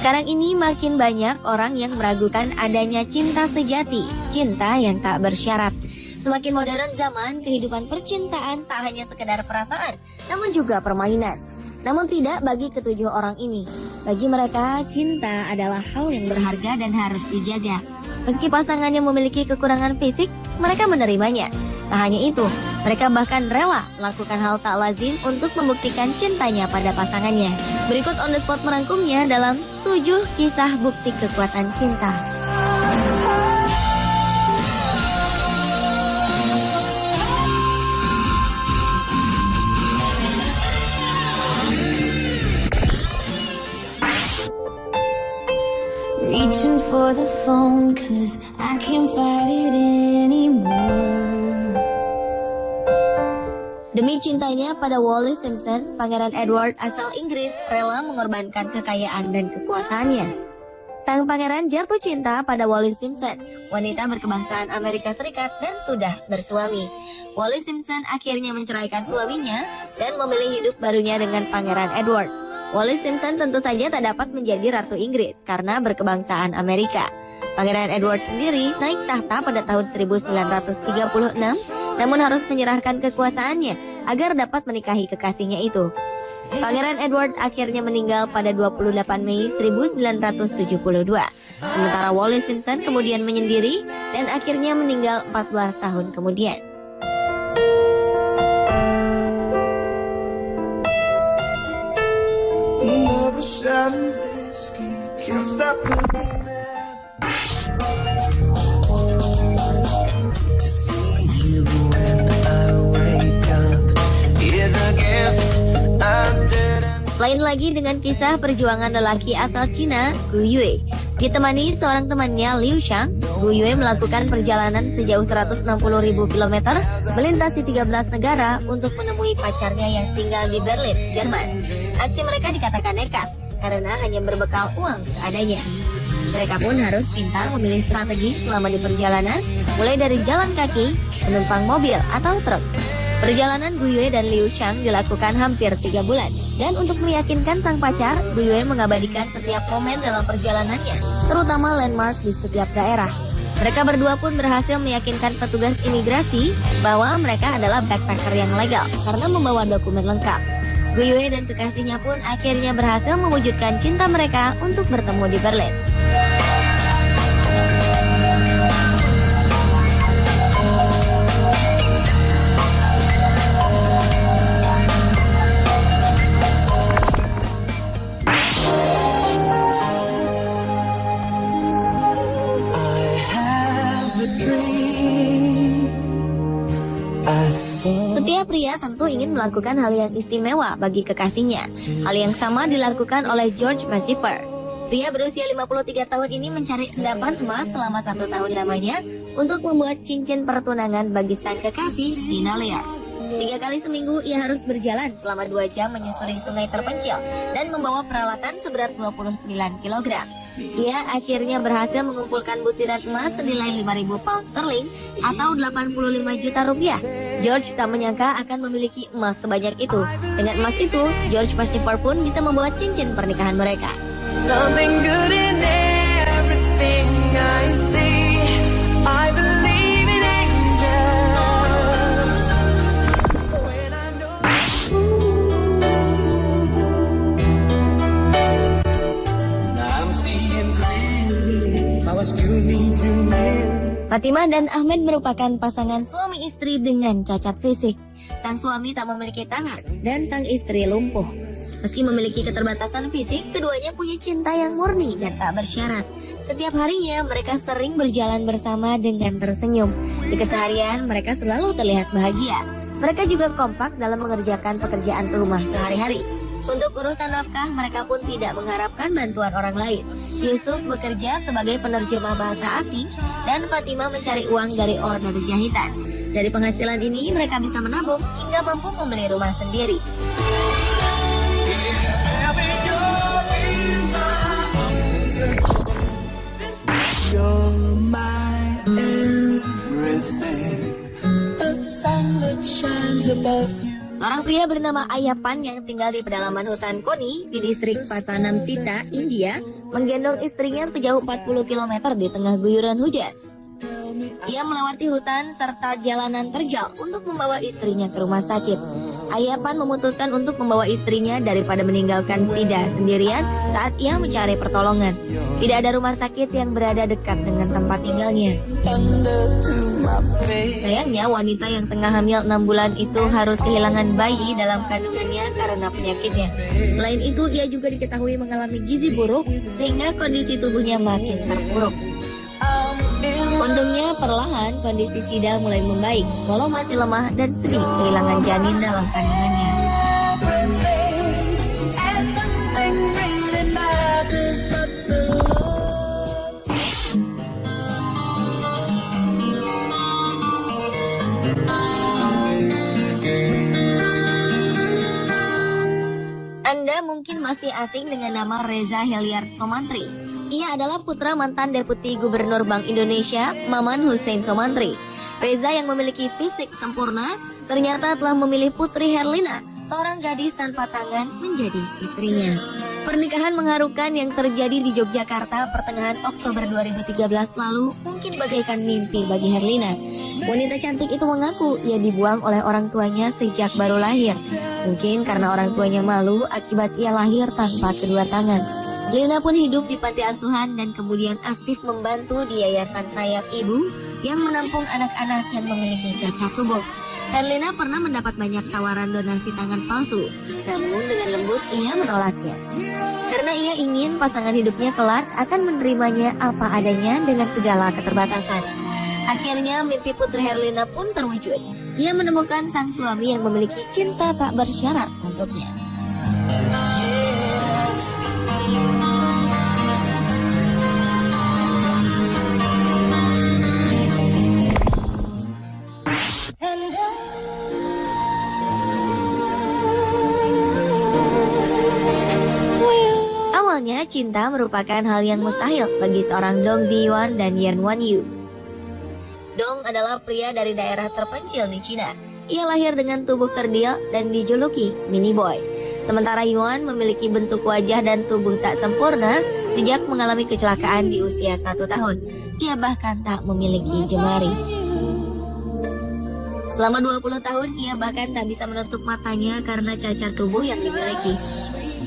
Sekarang ini makin banyak orang yang meragukan adanya cinta sejati, cinta yang tak bersyarat. Semakin modern zaman, kehidupan percintaan tak hanya sekedar perasaan, namun juga permainan. Namun tidak bagi ketujuh orang ini. Bagi mereka, cinta adalah hal yang berharga dan harus dijaga. Meski pasangannya memiliki kekurangan fisik, mereka menerimanya. Tak hanya itu, mereka bahkan rela melakukan hal tak lazim untuk membuktikan cintanya pada pasangannya. Berikut On The Spot merangkumnya dalam 7 kisah bukti kekuatan cinta. Reaching for the phone cause I can't fight it anymore. Demi cintanya pada Wallis Simpson, Pangeran Edward asal Inggris rela mengorbankan kekayaan dan kekuasaannya. Sang pangeran jatuh cinta pada Wallis Simpson, wanita berkebangsaan Amerika Serikat dan sudah bersuami. Wallis Simpson akhirnya menceraikan suaminya dan memilih hidup barunya dengan Pangeran Edward. Wallis Simpson tentu saja tak dapat menjadi Ratu Inggris karena berkebangsaan Amerika. Pangeran Edward sendiri naik tahta pada tahun 1936, namun harus menyerahkan kekuasaannya agar dapat menikahi kekasihnya itu. Pangeran Edward akhirnya meninggal pada 28 Mei 1972. Sementara Wallis Simpson kemudian menyendiri dan akhirnya meninggal 14 tahun kemudian. Lain lagi dengan kisah perjuangan lelaki asal Cina, Gu Yue. Ditemani seorang temannya Liu Shang, Gu Yue melakukan perjalanan sejauh 160.000 km melintasi 13 negara untuk menemui pacarnya yang tinggal di Berlin, Jerman. Aksi mereka dikatakan nekat karena hanya berbekal uang seadanya. Mereka pun harus pintar memilih strategi selama di perjalanan, mulai dari jalan kaki, menumpang mobil atau truk. Perjalanan Gu Yue dan Liu Chang dilakukan hampir 3 bulan. Dan untuk meyakinkan sang pacar, Gu Yue mengabadikan setiap momen dalam perjalanannya, terutama landmark di setiap daerah. Mereka berdua pun berhasil meyakinkan petugas imigrasi bahwa mereka adalah backpacker yang legal karena membawa dokumen lengkap. Gu Yue dan kekasihnya pun akhirnya berhasil mewujudkan cinta mereka untuk bertemu di Berlin. Setiap pria tentu ingin melakukan hal yang istimewa bagi kekasihnya. Hal yang sama dilakukan oleh George Macifer. Pria berusia 53 tahun ini mencari endapan emas selama 1 tahun lamanya untuk membuat cincin pertunangan bagi sang kekasih, Tina Lear. 3 kali seminggu ia harus berjalan selama 2 jam menyusuri sungai terpencil dan membawa peralatan seberat 29 kg. Ia akhirnya berhasil mengumpulkan butiran emas senilai 5.000 pound sterling atau 85 juta rupiah. George tak menyangka akan memiliki emas sebanyak itu. Dengan emas itu, George Macifer pun bisa membuat cincin pernikahan mereka. Something good in everything I see. I believe in angels. When I know I'm seeing clearly how I still need you near. Fatimah dan Ahmed merupakan pasangan suami istri dengan cacat fisik. Sang suami tak memiliki tangan dan sang istri lumpuh. Meski memiliki keterbatasan fisik, keduanya punya cinta yang murni dan tak bersyarat. Setiap harinya mereka sering berjalan bersama dengan tersenyum. Di keseharian mereka selalu terlihat bahagia. Mereka juga kompak dalam mengerjakan pekerjaan rumah sehari-hari. Untuk urusan nafkah, mereka pun tidak mengharapkan bantuan orang lain. Yusuf bekerja sebagai penerjemah bahasa asing dan Fatimah mencari uang dari order jahitan. Dari penghasilan ini, mereka bisa menabung hingga mampu membeli rumah sendiri. You're my everything, the sun that shines above you. Seorang pria bernama Ayapan yang tinggal di pedalaman hutan Koni di distrik Patanamthitta, India, menggendong istrinya sejauh 40 km di tengah guyuran hujan. Ia melewati hutan serta jalanan terjal untuk membawa istrinya ke rumah sakit. Ayapan memutuskan untuk membawa istrinya daripada meninggalkan Sida sendirian saat ia mencari pertolongan. Tidak ada rumah sakit yang berada dekat dengan tempat tinggalnya. Sayangnya wanita yang tengah hamil 6 bulan itu harus kehilangan bayi dalam kandungannya karena penyakitnya. Selain itu, ia juga diketahui mengalami gizi buruk sehingga kondisi tubuhnya makin terpuruk. Untungnya perlahan kondisi Sida mulai membaik, walau masih lemah dan sedih kehilangan janin dalam kandungannya. Anda mungkin masih asing dengan nama Reza Heliard Somantri. Ia adalah putra mantan Deputi Gubernur Bank Indonesia, Maman Hussein Somantri. Reza yang memiliki fisik sempurna, ternyata telah memilih Putri Herlina, seorang gadis tanpa tangan, menjadi istrinya. Pernikahan mengharukan yang terjadi di Yogyakarta pertengahan Oktober 2013 lalu mungkin bagaikan mimpi bagi Herlina. Wanita cantik itu mengaku ia dibuang oleh orang tuanya sejak baru lahir. Mungkin karena orang tuanya malu akibat ia lahir tanpa kedua tangan. Lina pun hidup di panti asuhan dan kemudian aktif membantu di Yayasan Sayap Ibu yang menampung anak-anak yang memiliki cacat tubuh. Herlina pernah mendapat banyak tawaran donasi tangan palsu, namun dengan lembut ia menolaknya. Karena ia ingin pasangan hidupnya kelak akan menerimanya apa adanya dengan segala keterbatasan. Akhirnya mimpi Putri Herlina pun terwujud. Ia menemukan sang suami yang memiliki cinta tak bersyarat untuknya. Awalnya, cinta merupakan hal yang mustahil bagi seorang Dong Ziyuan dan Yan Wanyu. Dong adalah pria dari daerah terpencil di Cina. Ia lahir dengan tubuh kerdil dan dijuluki Mini Boy. Sementara Yuan memiliki bentuk wajah dan tubuh tak sempurna sejak mengalami kecelakaan di usia 1 tahun. Ia bahkan tak memiliki jemari. Selama 20 tahun, ia bahkan tak bisa menutup matanya karena cacat tubuh yang dimiliki.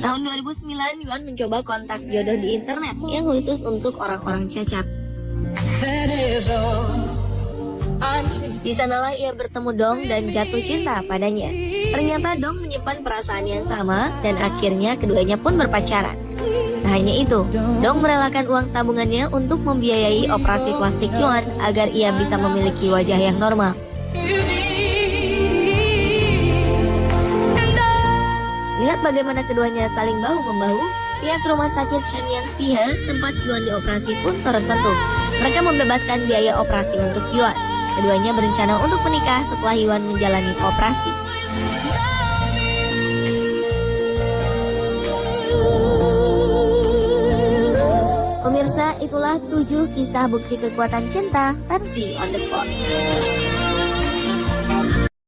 Tahun 2009, Yuan mencoba kontak jodoh di internet yang khusus untuk orang-orang cacat. Di sanalah ia bertemu Dong dan jatuh cinta padanya. Ternyata Dong menyimpan perasaan yang sama dan akhirnya keduanya pun berpacaran. Tak hanya itu, Dong merelakan uang tabungannya untuk membiayai operasi plastik Yuan agar ia bisa memiliki wajah yang normal. Lihat bagaimana keduanya saling bahu-membahu. Pihak rumah sakit Shenyang Sihe tempat Yuan dioperasi pun tersentuh. Mereka membebaskan biaya operasi untuk Yuan. Keduanya berencana untuk menikah setelah Yuan menjalani operasi. Pemirsa, itulah 7 kisah bukti kekuatan cinta versi on the spot.